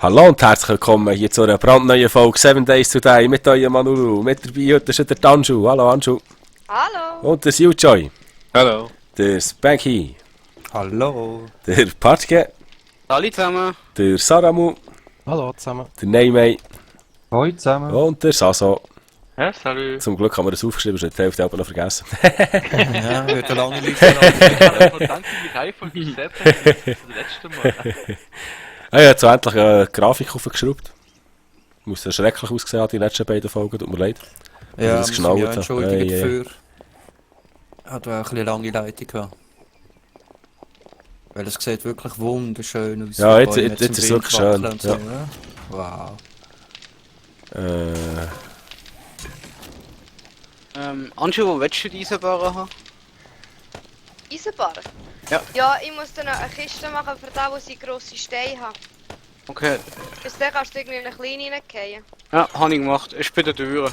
Hallo und herzlich willkommen hier zu einer brandneuen Folge 7 Days Today mit eurem Manulu. Mit dabei heute ist der Tanshu. Hallo Anshu. Hallo. Und der Siljoy. Hallo. Der Spanky. Hallo. Der Patke. Hallo zusammen. Der Saramu. Hallo zusammen. Der Neymay. Hoi zusammen. Und der Saso. Ja, salut. Zum Glück haben wir das aufgeschrieben, schon die Hälfte aber noch vergessen. Ja, wird eine lange Liste. Danke für die Reihenfolge gesetzt, das letzte Mal. Ich habe jetzt endlich eine Grafik aufgeschraubt. Muss ja schrecklich aussehen haben, die letzten beiden Folgen, tut mir leid. Ja, das muss geschnallt mich haben. entschuldigen Ei, ei, ei. dafür. Hat auch ein bisschen lange Leitung gehabt. Weil es sieht wirklich wunderschön aus. Ja, Die jetzt- Bäume jetzt zum ist es Wind wirklich schön, wackeln und so, ja. Wow. Anschu, wo willst du diese Barre haben? Eisenbar? Ja. Ja, ich muss dann noch eine Kiste machen für da, wo sie grosse Steine haben. Okay. Bis dann kannst du irgendwie in eine kleine reingehen. Ja, habe ich gemacht. Ich bin der Tür.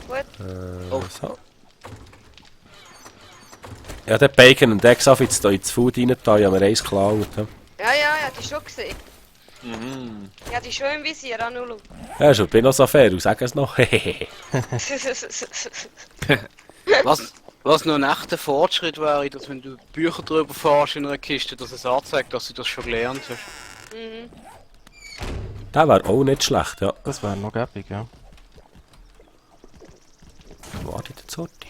Gut. So. Ja, der Bacon und Eggs auf jetzt ins Food rein, da haben wir eins geklaut. Ja, Ja, die schon gesehen. Ja, die schon im Visier, Anulu. ja schon, bin noch so fair, du sag es noch. Was noch ein echter Fortschritt wäre, dass wenn du Bücher drüber fährst in einer Kiste, dass es anzeigt, dass du das schon gelernt hast. Mhm. Der wäre auch nicht schlecht, ja. Das wäre noch gäbig, ja. Wartet jetzt Sorti.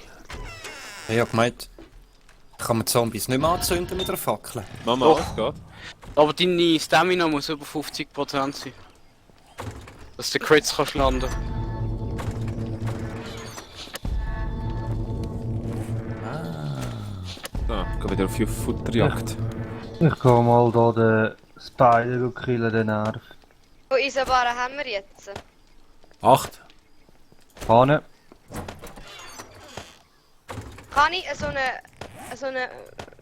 Ich hab gemeint, kann man Zombies nicht mehr anzünden mit einer Fackel? Mama, Doch. was geht? Aber deine Stamina muss über 50% sein. Dass du Crits kannst landen. Geh wieder auf Futterjagd. Ich gehe mal da den Spider killen, den Nerv. Wo Eisenbaren haben wir jetzt? 8. Hane. Kann ich so eine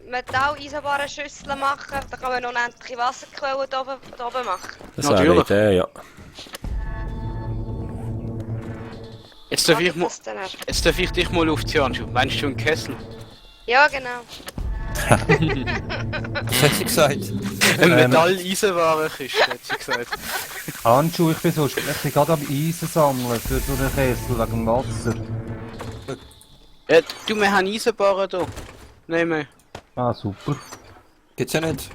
Metall-Eisenbaren-Schüssel machen? Da kann man noch unendliche Wasserquellen da oben machen. Das wäre eine Natürlich. Idee, ja. Jetzt darf, ich Mache mal, das dann erst. jetzt darf ich dich mal aufziehen, Anschu. Meinst du einen Kessel? Ja, genau. Was hat sie gesagt? Eine Metall-Eisenwarenkiste, hat sie gesagt. Handschuhe, ich bin so ich bin gerade am Eisen sammeln für so einen Kessel wegen dem Wasser. Du, wir haben Eisenbahnen hier. Nein, mehr. Ah, super. Gibt's ja nicht.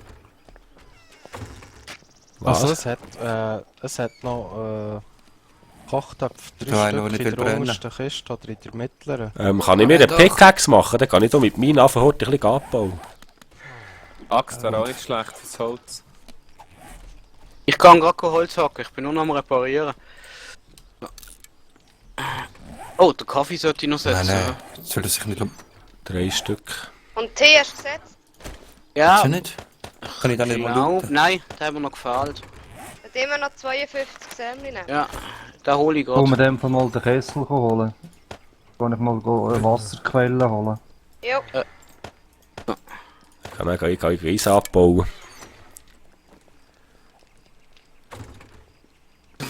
Was? Also es hat noch Kochtöpfe, Ja, 3 noch Stück nicht in der brennen. untersten Kiste oder in der mittleren. Kann ich mir Ja, einen doch. Pickaxe machen? Dann kann ich hier mit meinen Affen heute ein bisschen abbauen. Axt wäre auch nicht schlecht fürs Holz. Ich kann gerade kein Holz hacken, ich bin nur noch am Reparieren. Oh, den Kaffee sollte ich noch setzen. Nein, soll er sich nicht... 3 Stück. Und Tee hast du gesetzt? Ja, Gibt's ja nicht? Kann ich da nicht mal genau. looten? Nein, der hat mir noch gefehlt. Hat immer noch 52 Sämli nehmen. Ja, den hole ich Ich mir gerade. dem Fall mal den Kessel holen. Kann ich mal eine Wasserquelle holen. Jo. Kann ich Eis abbauen.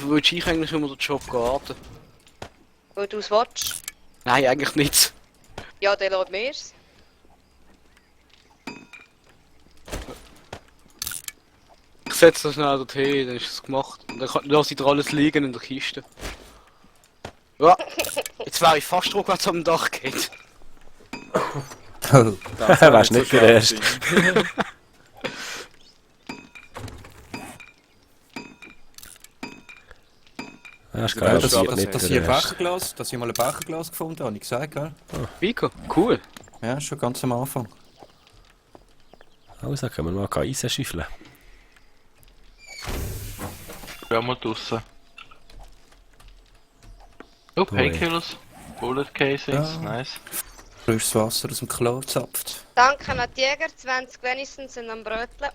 Würdest ich eigentlich immer den Job garten? Weil du es willst. Nein, eigentlich nicht. Ja, dann lässt mir's. Ich setze das schnell dorthin, dann ist es gemacht. Und dann lasse ich dir alles liegen in der Kiste. Ja, jetzt wäre ich fast drauf, was am Dach geht. Oh, Das Wärst nicht der Erste. Ja, ist geil, dass, das dass, sieht dass, nicht dass, ich der ein Erste. Becherglas, dass ich mal ein Becherglas gefunden habe, habe ich gesagt, gell? Vico, cool. Ja, schon ganz am Anfang. Also können wir mal Eisen schüffeln. Ja, mal draussen. Oh, Painkillers, Bullet Casings, Ja. nice. Frisches Wasser aus dem Klo gezapft. Danke an die Jäger, 20 wenigstens sind am Bröteln.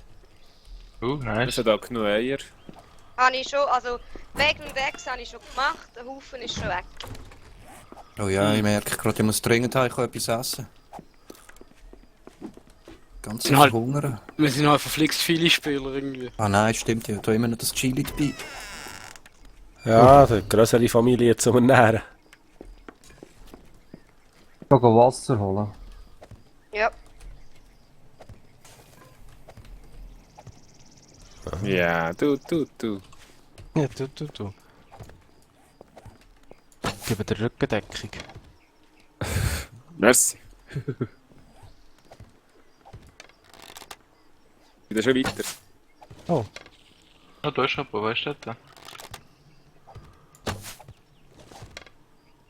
Es Nice. hat auch genug Eier. Habe ich schon, also wegen dem Wegs habe ich schon gemacht, der Haufen ist schon weg. Oh ja, ich merke gerade, ich muss dringend haben, ich kann etwas essen. Ganz Halt. verhungern. Wir sind halt verflixt viele Spieler irgendwie. Ah nein, stimmt, ich habe da immer noch das Chili dabei. Ja, eine grössere Familie zu ernähren. Ich gehe Wasser holen. Ja. Ja, du. Ja, du. Gib dir Rückendeckung. Merci. Wieder schon weiter. Oh, Ja, da ist aber, weißt du das?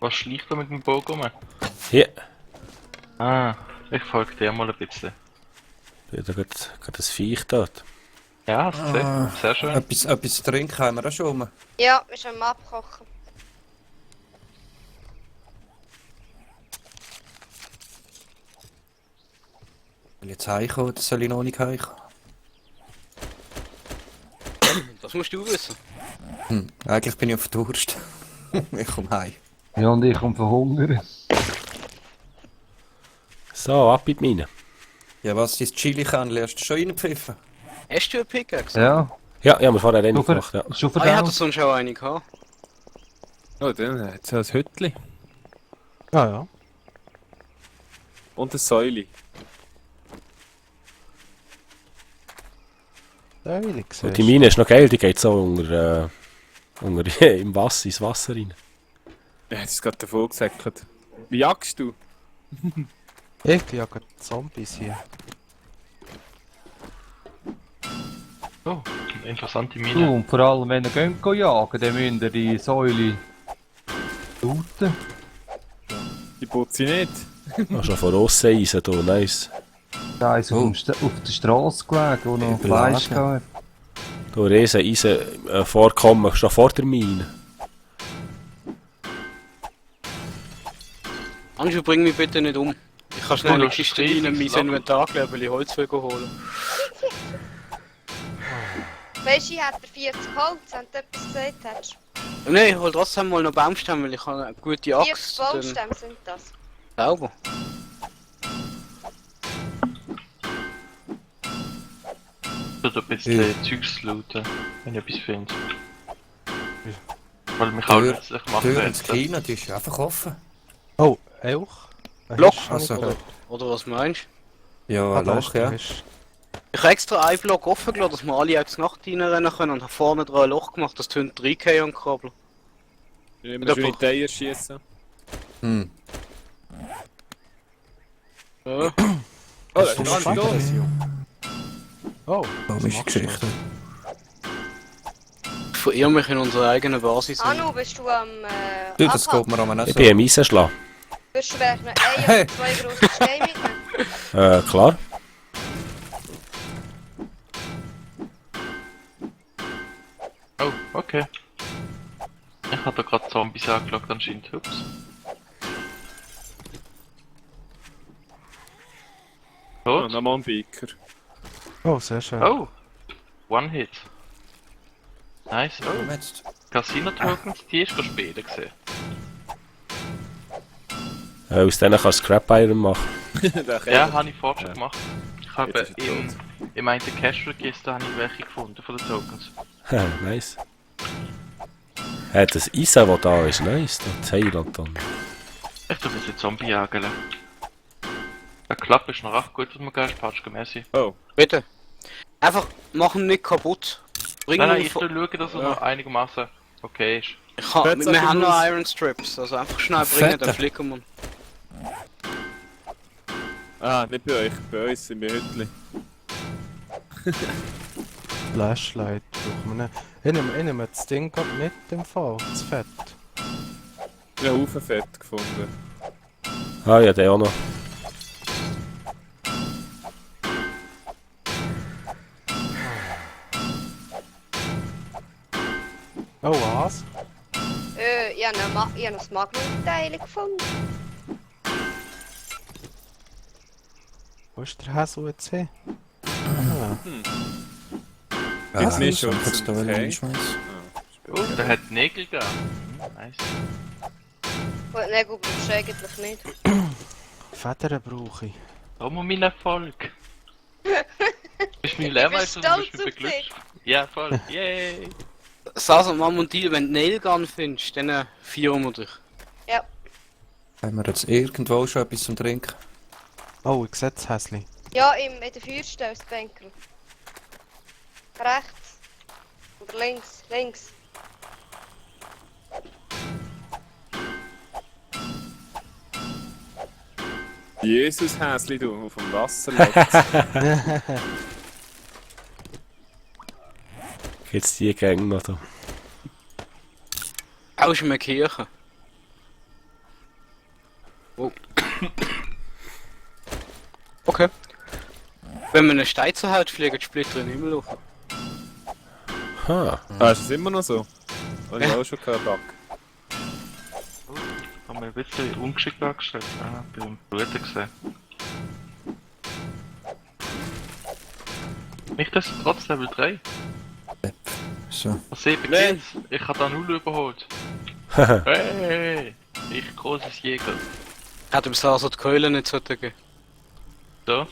Was schleicht da mit dem Bogen rum? Hier. Ah, ich folge dir mal ein bisschen. Da geht das Viech dort. Ja, hast du gesehen? Sehr schön. Etwas zu trinken haben wir auch schon rum. Ja, wir sind am Abkochen. Will ich jetzt heimkommen oder soll ich noch nicht heimkommen? Das musst du wissen. Eigentlich bin ich auf Durst. Ich komme heim. Ja, und ich komme verhungern. So, ab in die Mine. Ja, was, dein Chili-Kernchen hast du schon reingepfiffen? Hast du eine Pickaxe? Ja, Ja, ja, wir vorher eine schon, gemacht, ja. schon Ah, ich hätte verdaut. sonst auch eine gehabt. Oh, dann hat es ein Hütli ja. und eine Säule. Ja, will ich Und sehen. die Mine ist noch geil, die geht so unter im Wasser, ins Wasser rein. Ja, das ist gerade davon gesäckelt. Wie jagst du? Ich jage Zombies hier. Oh, eine interessante Du, Mine. und vor allem, wenn ihr geht jagen, dann müsst ihr die Säule looten. Die putze ich nicht. Ah, schon von aussen Eisen hier, nice. Da ist Oh. auf der Straße gelegen, wo noch Überladen. Fleisch gab. Hier riesen Eisen vorkommen, schon vor der Mine. Anju, bring mich bitte nicht um. Ich kann schnell Oh, eine das Kiste ist rein in mein riesig. Inventar legen, weil ich Holz will holen. Weisst du, ich hätte 40 Holz, wenn du etwas gesagt hättest. Nein, ich hol trotzdem mal noch Baumstämme, weil ich habe eine gute 40 Axt. Dann Baumstämme sind das. sauber. Ich würde ein bisschen Zeugs looten, wenn ich etwas finde. Weil mich auch Tür- letztlich Die machen Tür ins will. Kino, die ist einfach offen. Oh, Elch? Ein Block, Hirsch habe ich also. gehört. Oder was meinst Ja, Ah, da Loch, ist der ja. Hirsch. du? Ich habe extra einen Block offen gelassen, dass wir alle jetzt Nacht reinrennen können und habe vorne dran ein Loch gemacht, dass die Hunde reingehen und krabbeln. Ich Mit muss schön in der die Eier schiessen. Hm. Ja. Oh, da ist Komm, gar fang nicht das, los. Junge. Oh, Komische Geschichte. Ich verirre mich in unserer eigenen Basis. Anu, bist du am Du, das geht Abhaken? mir aber auch Ich so. bin am Eisenschlag. Würdest du vielleicht noch ein Hey. oder zwei grosse Steine mitnehmen? Klar. Oh, okay. Ich habe da gerade Zombies angeschaut anscheinend. Ups. Oh, Tot? nochmal ein Beaker. oh, sehr schön. Oh! One Hit. Nice. Oh, Komm jetzt. Casino Tokens, die ist spielen gesehen. Aus denen kannst du Scrap Iron machen. Ja, habe ich vorher schon gemacht. Ich habe Jetzt ist er im einen Cash Register habe ich welche gefunden von den Tokens. Nice. Das Eisen, das da ist, nice. Das Heiland dann. Ich tue ein bisschen Zombie jagen. Der Klapp ist noch recht gut, was man gehst, Patschke, merci. Oh, Bitte. Einfach machen nicht kaputt. Bring Nein, nein, nur ich von- schaue, dass er Ja. noch einigermaßen okay ist. wir haben noch los. Iron Strips, also einfach schnell bringen, Fette. dann flicken wir. ah, nicht bei euch, bei uns sind wir Hütli. Flashlight brauchen wir nicht. Ich nehme das Ding gerade mit dem Fall, das Fett. Ich habe Haufen Fett gefunden. Ah ja, der auch noch. Oh, was? Ich habe ein Magnum-Teil gefunden. Wo ist der Hasu jetzt hin? Ah, Ja, Gibt's nicht soll schon ich jetzt da zum Tee? reinschmeißen? Oh, der hat Nägel gegeben. Nice. Und Nägel brauchst du eigentlich nicht. Federn brauche ich. Oh, mein Erfolg. Ist mein Level, bist also stolz du bist auf beglückt. Ja, voll. Yay. Sasa, Mom und Deal, wenn du Nailgun findest, dann feiern wir dich. Haben wir jetzt irgendwo schon etwas zum Trinken? Oh, ich sehe das Häsli. Ja, in der Feuerstelle ist das Bänkel. Rechts. Oder links. Links. Jesus Häsli, du, auf dem Wasser liegt. Gibt's die Gänge noch da? Aus einer Kirche. Oh. Okay. Wenn man einen Stein zerhält, fliegen die Splitter in den Himmel hoch. Ha. Ah, ist das immer noch so? Habe ich auch schon gehört, Back. Haben wir ein bisschen ungeschickt angestellt. Ah, beim Bruder gesehen. Nicht das trotz Level 3. So. Was eben geht's? Ich habe da 0 überholt. Hey! Ich großes Jäger. Hat ihm so die Keule nicht so geben. So.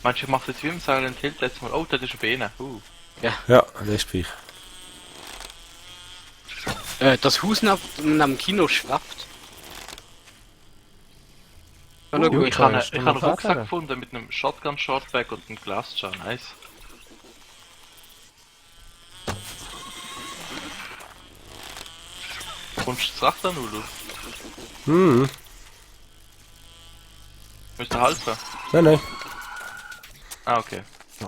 Meinst du, ich mach's jetzt wie im Silent Hill letztes Mal? Oh, das ist ein Bene. Ja, das ist Viech. Das Haus neben dem Kino schwappt. Ja, na gut. Ich habe hast du einen noch Rucksack Federn? gefunden mit einem Shotgun Shortback und einem Glasjar. Nice. Kommst du zu Rachter, Nulu? Hm. Müsst ihr helfen? Nein. Ah, okay.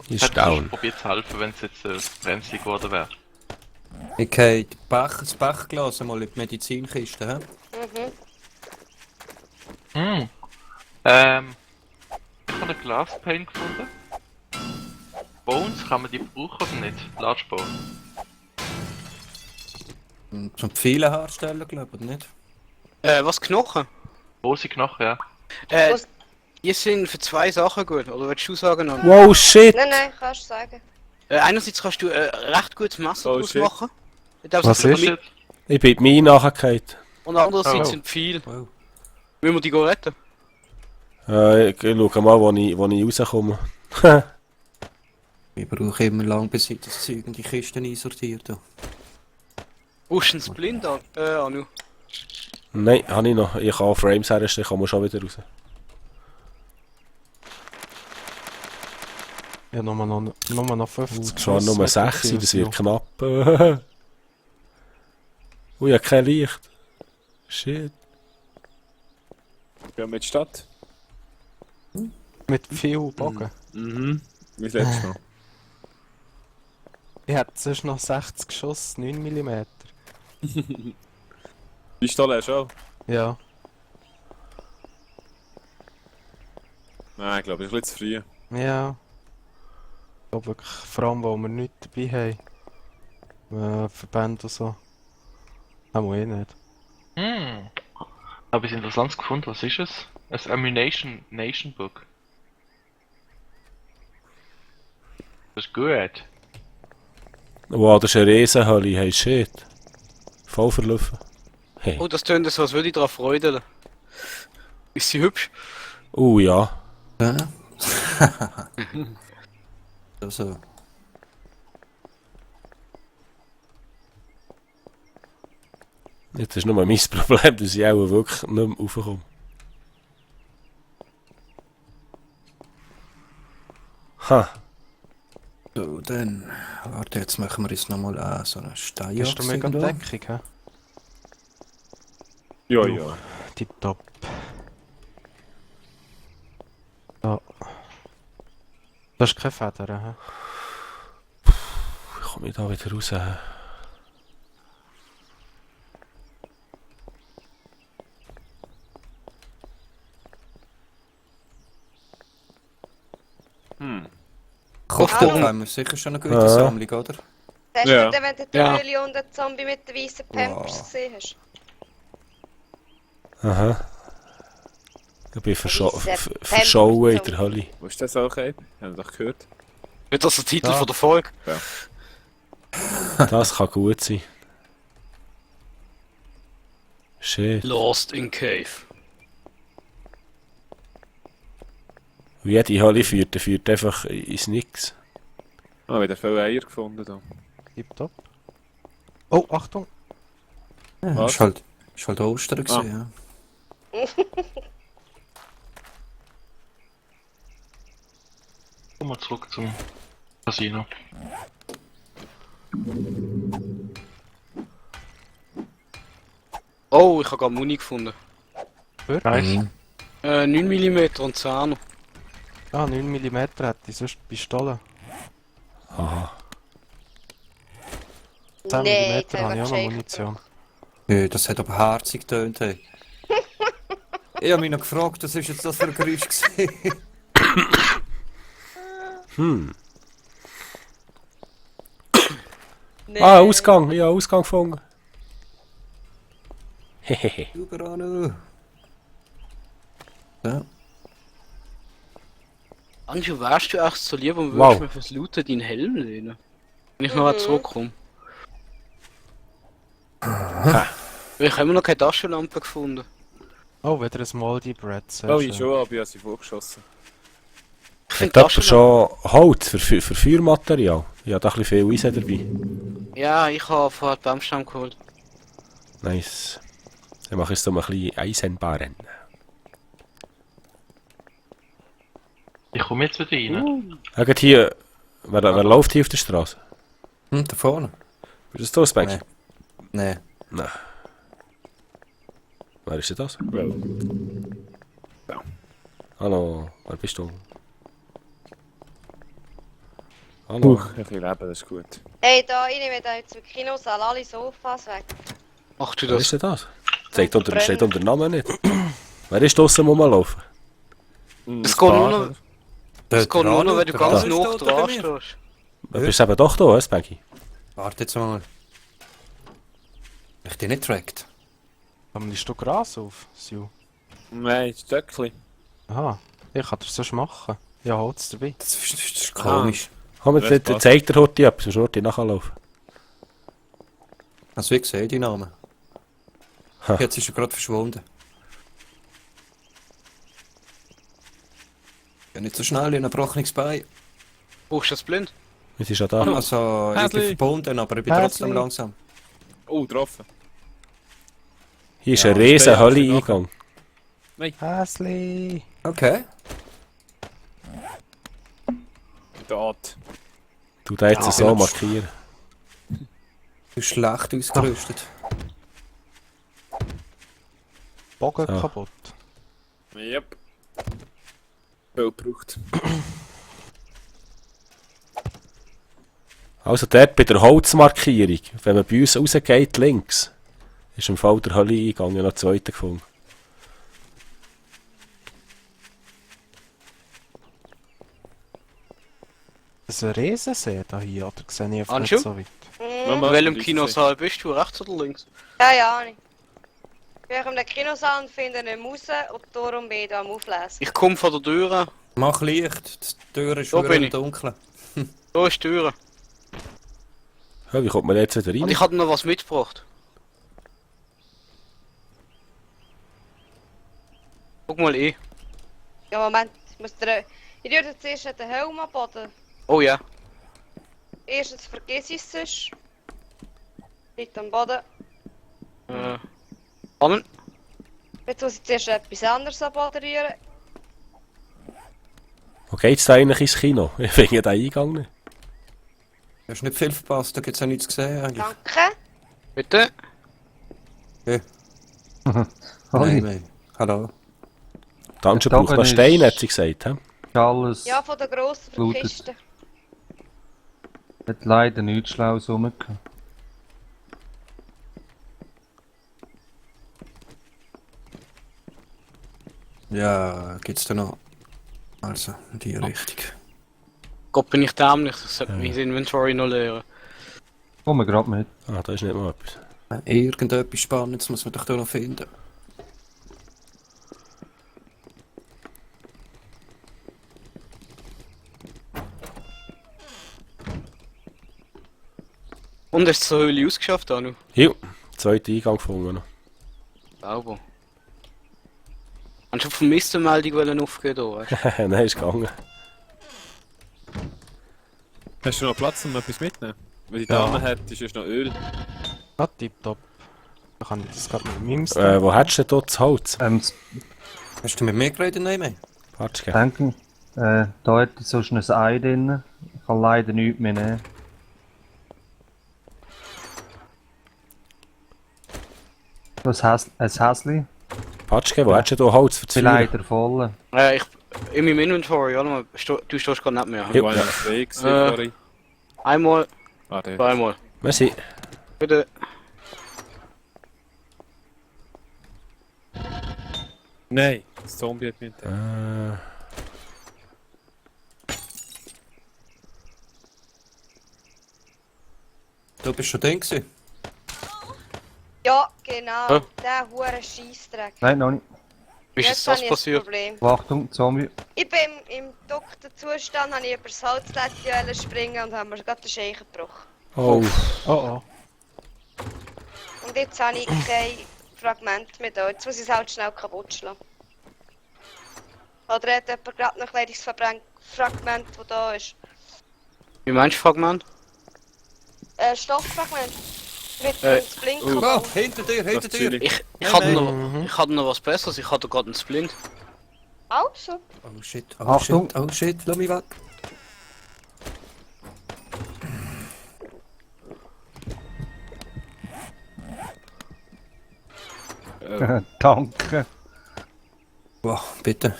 Ist down. Probiert zu helfen, wenn es jetzt brenzlig geworden wäre. Ich habe das Bachglas mal in die Medizinkiste, hä? Mhm. Ich habe eine Glaspane gefunden. Bones, kann man die brauchen oder nicht? Large Bone. Zum Pfeilen herstellen, glaube ich, nicht? Was Knochen? Große Knochen, ja. Was- Die sind für 2 Sachen gut, oder willst du sagen? Noch? Wow, shit! Nein, kannst du sagen. Einerseits kannst du recht gutes Messer Oh, draus shit. machen. Was ist? Shit. Ich bin mir nachgefallen. Und andererseits Oh. sind viele. Wow. Müssen wir die gehen retten? Ich schau mal, wo ich rauskomme. Ich brauche immer lang, bis ich das Zeug in die Kisten einsortiert habe. Brauchst du einen Splint an? Anu. Nein, habe ich noch. Ich kann auch Frames herstellen, ich komme schon wieder raus. Ja, nur noch 50 Es waren nur mit 6, der das Fusion. wird knapp. Ui, ja, kein Licht. Shit. Gehen wir in die Stadt? Mit viel Bogen. Mhm. Wie das letzte Mal. Ich hätte sonst noch 60 Schuss, 9 mm. Pistole hast du auch? Ja. Nein, ich glaube, ich bin ein bisschen zu früh. Ja. Ich glaube wirklich, vor allem, weil wir nichts dabei haben. Verbände und so. Auch ich nicht. Habe ich Interessantes gefunden. Was ist es? Ein Ammunition Nation Book. Das ist gut. Wow, das ist eine Riesenhalle, hey shit. Voll verlaufen. Hey. Oh, das tönt so, als würde ich daran freudeln. Ist sie hübsch? Ja. Ja? Also, Jetzt ist nur mein Problem, dass ich auch wirklich nicht mehr raufkomme. Ha. so, dann. Warte, jetzt machen wir uns nochmal so einen Stein. Bist du mega Deckung, hä? Ja, ja. Tipptopp. Ja. Das ist keine Feder, hä? Wie komme ich da wieder raus? Kopftuch Hallo. haben wir sicher schon eine gute Ja. Sammlung, oder? Hast Ja. du denn, wenn du die Ja. Höhle und den Zombie mit den weißen Pampers Wow. gesehen hast? Aha. Ich bin Weisse verschauen in Pampers. der Halle. Wo ist das auch, ey? Haben wir doch gehört. Wird das der Titel Ja. von der Folge? Das kann gut sein. Shit. Lost in Cave. Und jede Halle führt einfach ins Nix. Ah, wieder viele Eier gefunden da. Tipptopp. Oh, Achtung! Ja, Was? ist halt Ostern gewesen, ja. Kommen wir zurück zum Casino. Oh, ich habe gerade Muni gefunden. Nice. Mhm. 9 mm und 10er. Ah, 9 mm hätte ich, sonst Pistole. Aha. 10 Nee, mm jetzt haben habe ich wir auch noch Jake Munition. Ja, das hat aber herzig getönt, hey. Ich habe mich noch gefragt, was ist jetzt das für ein Geräusch gewesen? Nee. Ah, Ausgang. Ja, Ausgang gefunden. Hehehe. Überall noch. Ja. Anju, wärst du echt so lieb und Wow. würdest mir fürs Looten deinen Helm lehnen? Wenn ich noch zurückkomme. Ich habe immer noch keine Taschenlampe gefunden. Oh, wieder ein Moldy Bread. Sehr Oh, schön. ich schon, aber ich habe sie vorgeschossen. Ich Hat finde jemand schon Holz für Feuermaterial? Ich habe da ein bisschen viel Eisen dabei. Ja, ich habe vorher die Baumstamm geholt. Nice. Dann mache ich jetzt noch mal ein bisschen Eisenbahn. Ich komme jetzt wieder rein. Schaut hier, wer läuft hier auf der Straße? Da vorne? Ist das das, Banky? Nee. Nein. Wer ist denn das? Hallo, wer bist du? Hallo. Ein bisschen Leben, das ist gut. Hey, da, ich nehme da jetzt im Kinosaal alle Sofas weg. Machst du Wer das? ist denn das? Steht unter dem Namen nicht. Wer ist draussen rumlaufen? Das geht nur noch, das geht nur noch, wenn du ganz da. nah dran Steht stehst. Du bist eben doch da, Banky? Warte jetzt mal. Ich dich nicht trackt. Haben wir ein Stück Gras auf, Sue? Nein, Stöckchen. Aha, ich kann das sonst machen. Ja, Holz dabei. Das ist komisch. Komm, Das jetzt passt. zeigt der Horti etwas, musst du Horti nachlaufen. Also wie gesehen, die Namen. Ha. Jetzt ist er gerade verschwunden. Ja, nicht so schnell, in ein gebrochenes Bein. Brauchst du das blind? Jetzt ist er da. Also, ich bin Häsli. verbunden, aber ich bin Häsli. trotzdem langsam. Oh, getroffen. Hier ist Ja, ein riesen das ist Hölle-Eingang. Häsli! Okay. Dort. Du da jetzt Ja, so genau. markieren. Du bist schlecht ausgerüstet. Bogen So. kaputt. Yep. Viel gebraucht. Also dort bei der Holzmarkierung, wenn man bei uns rausgeht, links, ist im Fall der Hölle-Eingang ja noch zweiter gefunden. Das ist ein Riesensee da hier, oder sehe ich einfach Anschu? nicht so weit? In welchem Kinosaal bist du? Rechts oder links? Ja, nicht. Ich bin in einem Kinosaal und finde nicht raus und darum bin ich da am Auflesen. Ich komme von der Tür. Mach Licht, die Tür ist Da wieder bin im ich. Dunkeln. Da ist die Tür. Ja, wie kommt man jetzt wieder Und rein? ich habe noch was mitgebracht. Guck mal eh. Ja, Moment. Ich tue jetzt zuerst den Helm am Boden. Oh ja. Erstens vergiss ich es sonst. Liegt am Boden. Spannend. Jetzt muss ich zuerst etwas anderes am Boden rühren. Wo geht's da eigentlich ins Kino? Ich finde den Eingang nicht. Du hast nicht viel verpasst, da gibt es ja nichts gesehen eigentlich. Danke. Bitte? Nein. Hallo. Die Ange Da braucht noch oben Steine, ist- hat sie gesagt. He? Ist alles. Ja, von der grossen Blutet. Kiste. Hat leider nichts Schlaues rumgekommen. Ja, gibt's da noch. Also, in die Richtung. Gott, bin ich dämlich. Ich sollte mein Inventory noch leeren. Komm wir gerade mit. Ah, da ist nicht mal etwas. Irgendetwas Spannendes muss man doch da noch finden. Und hast du zur Höhle ausgeschafft, Anu? Hier, zweiter Eingang gefunden. noch. Sauber. Hast du von Vermisstenmeldung aufgehen da, weißt du? Nein, ist gegangen. Hast du noch Platz, um etwas mitzunehmen? Weil die Ja. Dame hat, ist noch Öl. Ah, tipptopp. Da kann ich das gerade mit meinem Stab. Wo hättest du denn dort das Holz? Hast du mit mir geredet, Nein? Warte, gell? Denke, da hat so ein Ei drin. Ich kann leider nichts mehr nehmen. Ein Häsli. Patschke, wo hättest du da Holz für das Ich bin Feuer? leider voll. In meinem Inventory, warte mal, du stehst gerade nicht mehr. Ich war ja Weg, sorry. Einmal, Ah, der. zweimal. Merci. Bitte. Nein, das Zombie hat mich entdeckt. Du bist schon drin gewesen. Ja, genau. Hä? Der hure Scheissdreck. Nein, noch nicht. Wie ist Jetzt das habe ich ein passiert? Problem. Achtung, Zombie. Ich bin im Doktorzustand, habe ich über das Holzlättchen springen und haben mir gerade den Scheichen gebrochen. Oh. Oh oh. Und jetzt habe ich kein Fragment mehr da. Jetzt muss ich es halt schnell kaputt schlagen. Oder hat jemand gerade noch ein kleines Fragment, das da ist? Wie meinst du Fragment? Stofffragment. Mit Äh, dem Blinken. Oh, hinter dir, hinter Das dir. Chili. Ich Nein, hatte nein. noch was Besseres, ich hatte gerade einen Splint. Also. Oh shit, oh Achtung. shit, oh shit, lass mich weg. Danke. Wow, bitte.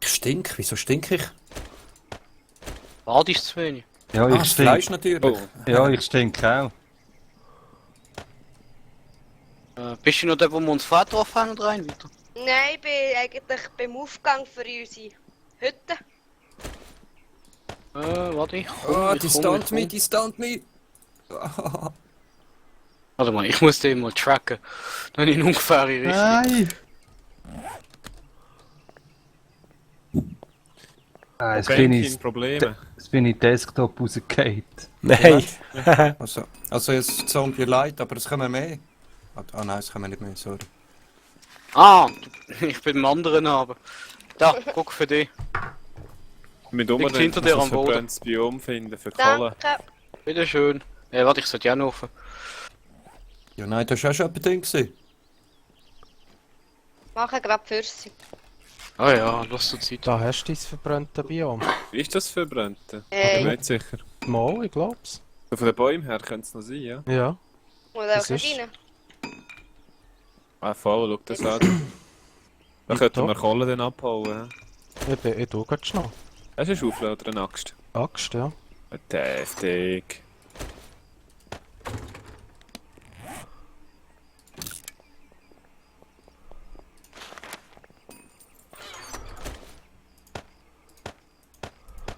Ich stink, wieso stink ich? Bad ist zu wenig. Ja, Ah, ich das Fleisch stink. natürlich. Ja, ich stink auch. Bist du noch der, wo wir uns vorher getroffen haben oder rein weiter? Nein, ich bin eigentlich beim Aufgang für unsere Hütte. Warte, ich Oh, komm, die ich stunt komm. me, die stunt me. Warte mal, ich muss den mal tracken. Dann in ungefähre Richtung. Nein! Ah, jetzt bin ich Probleme. Desktop rausgefallen. Nein. Also jetzt Zombie leid, aber es kommen mehr. Ah nein, es kommen nicht mehr, sorry. Ah, ich bin im anderen aber. Da, guck für dich. Mit Liegt hinter dir am Boden. verbranntes Biom finden für Kohle. Danke. Bitteschön. Warte, ich sollte ja noch offen. Ja nein, da ist auch schon jemand drin gewesen. Mache gerade für sie. Ah ja, lass zur Zeit. Da hast du dein verbrannte Biom. Wie ist das verbrannt? Ich bin Hey, nicht sicher. Mal, ich glaub's. So von den Bäumen her könnte es noch sein, ja? Ja. muss Das auch ist- rein. Ah, voll, schau das an. Da könnten wir Doch. Kohle dann abholen. Ich tu grad schnell. Hast du eine Schaufel oder eine Axt? Axt, ja. Deftig.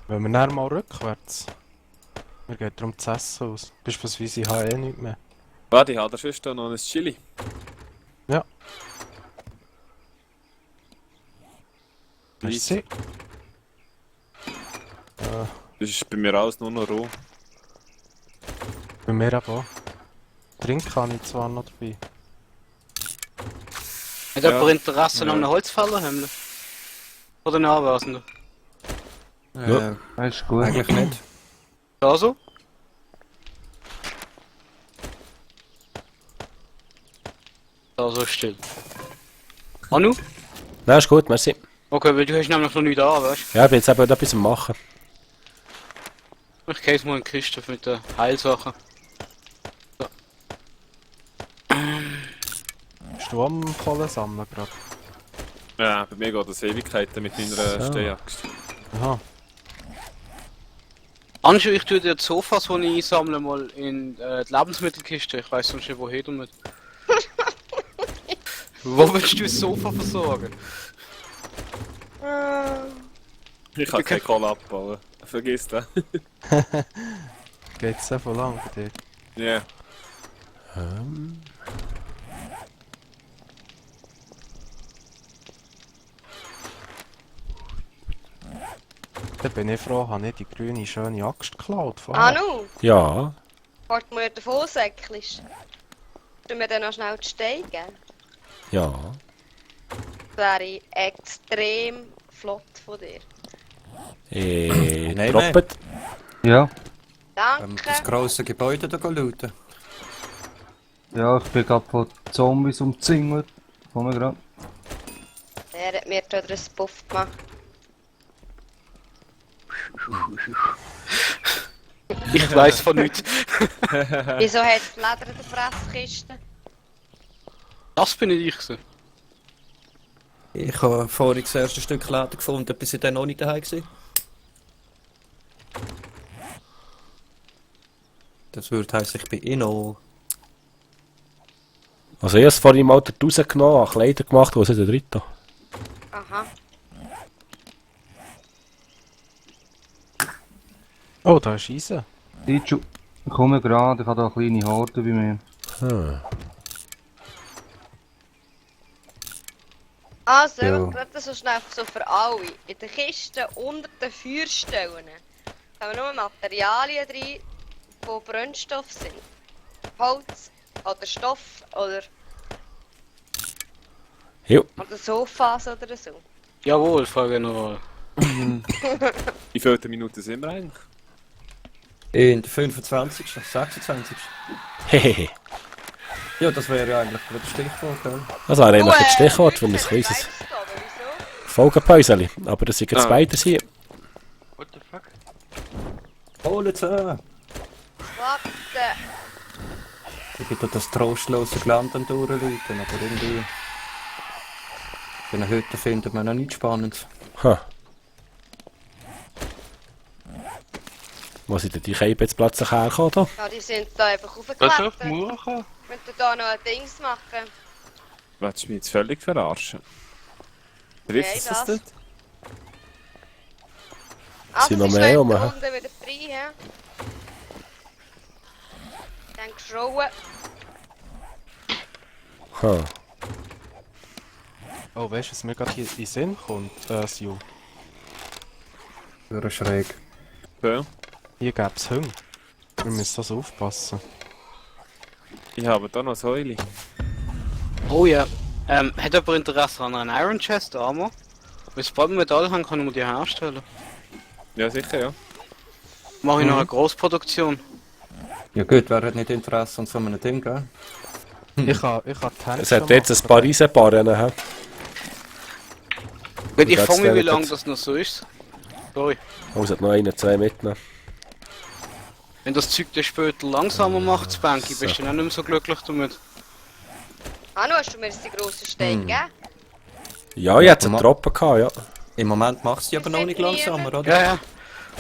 Wenn wir dann mal rückwärts. Mir geht darum das Essen aus. Beispielsweise ich habe eh nichts mehr. Warte, ich habe da sonst noch ein Chili. Ja. Easy. Merci. Das ist bei mir alles nur noch roh. Bei mir eben auch. Trinken habe ich zwar noch dabei. Hat Ja. jemand Interesse Ja. an einem Holzfäller, Himmel? Oder einen Anwesenden? Ja. Das ist gut. Eigentlich nicht. Also? Also still. Anu? Nein, ist gut, merci. Okay, weil du hast nämlich noch nicht da, weißt Ja, ich bin jetzt eben etwas am machen. du? Ich gehe jetzt mal in die Kiste mit den Heilsachen. Bist du am Kohle sammeln gerade? Ja, bei mir geht das Ewigkeiten mit meiner So. Stehaxt. Aha. Anschu, ich tue dir die Sofas, die ich einsammle, mal in die Lebensmittelkiste. Ich weiß sonst nicht, woher damit. Wo willst du das Sofa versorgen? Ich kann keine Kohle abbauen. Vergiss das. Geht's so voll lang bei dir? Ja. Dann bin ich froh, habe ich die grüne schöne Axt geklaut vorher. Anu, Ja. fährt mir davon säckelst. Du mir dann noch schnell die Steine geben? Ja. Das wäre extrem flott von dir. Nein, Droppet. Ja, Danke. Das grosse Gebäude da looten. ja, ich bin gerade von Zombies umzingelt. Komm gerade. Er hat mir da einen Puff gemacht. Ich weiß von nichts. Wieso hat es Leder in der Presskiste? Das bin nicht ich gewesen. Ich habe vorhin das erste Stück Leder gefunden, bis ich dann noch nicht daheim war. Das würde heißen, ich bin Inno. Also ich habe es vorhin mal dort rausgenommen, habe Kleider gemacht, wo ist der dritte? Aha. Oh, da ist Eisen. Ich komme gerade, ich habe da eine kleine Horde bei mir. Hm. Also, Ja. gerade so schnell so für alle. In den Kisten unter den Feuerstellen haben wir nur Materialien drin, die Brennstoff sind. Holz oder Stoff oder Jo. Sofas oder so. Jawohl, Frage noch. Wie viele Minuten sind wir eigentlich? In der 25., 26. Hehehe. Ja, das wäre ja eigentlich gerade das Stichwort, gell? Das wäre eigentlich ein Stichwort für ein Wieso? kleines Folgenpäuseli. Aber das sind jetzt Ah. beides hier. What the fuck? Holen Sie an! Warte! Ich bin da das trostlose Land am durchläuten, aber irgendwie... In Hütte findet man noch nichts Spannendes. Ha. Wo sind denn die Käben jetzt plötzlich hergekommen? Da? Ja, die sind da einfach Das ist auf aufgeklettert. die Mauer gekommen. Wir müssen da noch ein Dings machen. Willst du mich jetzt völlig verarschen? Trifft es Nein, das das. nicht? Also, Sind noch es mehr ist rum, da hä? unten wieder frei, hä? Dann geschrauen. Ha. Oh, weißt du, was mir gerade hier in den Sinn kommt, Sju? Für schräg. Okay. Hier gäbe es Hunger. Wir müssen also aufpassen. Ich habe da noch Säule. Oh ja. Hat jemand Interesse an einer Iron Chest Armor? Weil sobald wir Metall haben, können wir die herstellen. Ja, sicher, ja. Mache ich noch eine Großproduktion. Ja gut, wer hat nicht Interesse an so einem Ding, gell? Ich kann die Hände Es hat jetzt ein paar Eisenbarren. He? Gut, ich das frage mich, wie wäre lange jetzt- das noch so ist. Sorry. Oh, es hat noch einen, zwei mitnehmen. Wenn das Zeug dann später langsamer macht, das Banky, So. bist du dann auch nicht mehr so glücklich damit. Hanno, hast du mir jetzt die grossen Steine gegeben? Ja, ich hatte einen Ma- Tropfen gehabt, ja. Im Moment macht sie aber noch nicht langsamer, oder? Ja, ja.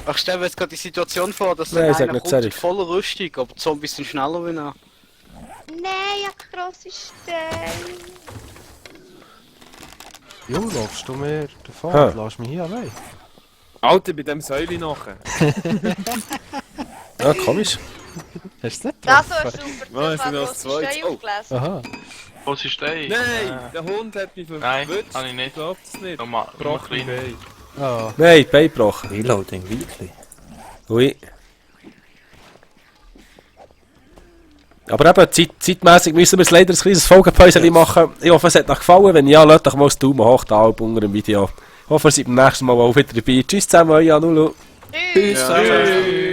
Ich stelle mir jetzt gerade die Situation vor, dass Nein, dann sag einer nicht kommt sorry. mit voller Rüstung, aber die Zombies sind schneller wie er. Nein, ich hab grosse Steine. Jo, laufst du mir davon? Ha. Lass mich hier allein. Alter, bei dem Säule nachher. Ja, komisch. Hast du es nicht Das getroffen? so ist super, Nein, das sind war das grosse zwei? Steine Oh. aufgelesen. Aha. Wo sie stehen? Nein, der Hund hat mich Nein, verwünscht. kann ich nicht. Ich glaub es nicht. Nochmal, Brochen klein. Bein. Ah, Nein, Bein gebrochen. Reloading, weekly. Ui. Aber eben, zeitmässig müssen wir leider ein kleines Folgenpäuschen machen. Ich hoffe, es hat euch gefallen. Wenn ja, lasst doch mal das Daumen hoch da unter dem Video. Ich hoffe, ihr seid beim nächsten Mal auch wieder dabei. Tschüss zusammen, euer Anulu. Tschüss. Tschüss.